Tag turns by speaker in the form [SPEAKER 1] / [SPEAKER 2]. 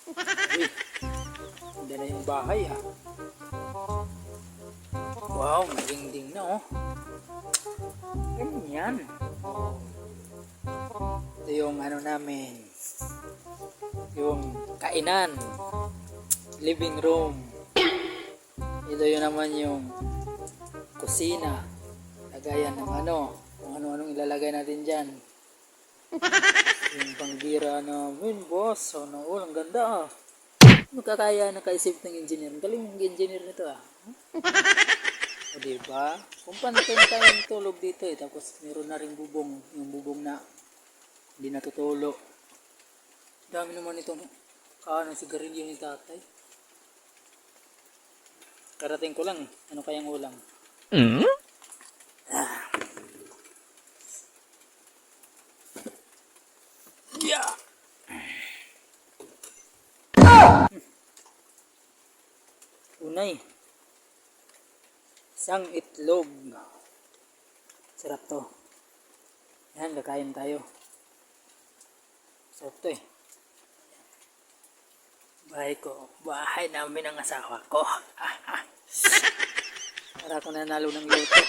[SPEAKER 1] Uy, ganda na yung bahay ah. Wow, magdingding na oh. Ganyan. Ito yung ano namin. Yung kainan. Living room. Ito yun naman yung kusina. Lagayan ng ano. Kung ano-anong ilalagay natin dyan. Yung panggira namin, boss. So, all, ang ganda ah. Magkakaya nakaisip ng engineer. Galing yung engineer nito ah. O diba? Kung paano tayong tulog dito eh. Tapos meron na rin bubong. Yung bubong na hindi natutulo. Dami naman itong kaano sigarilyo ni tatay. Karating ko lang. Ano kayang ulam? Ah. Yeah. Unay. Isang itlog. Sarap to. Yan, kakain tayo. Sarap to eh. Bahay namin ng asawa ko. Para ako nanalo ng loto.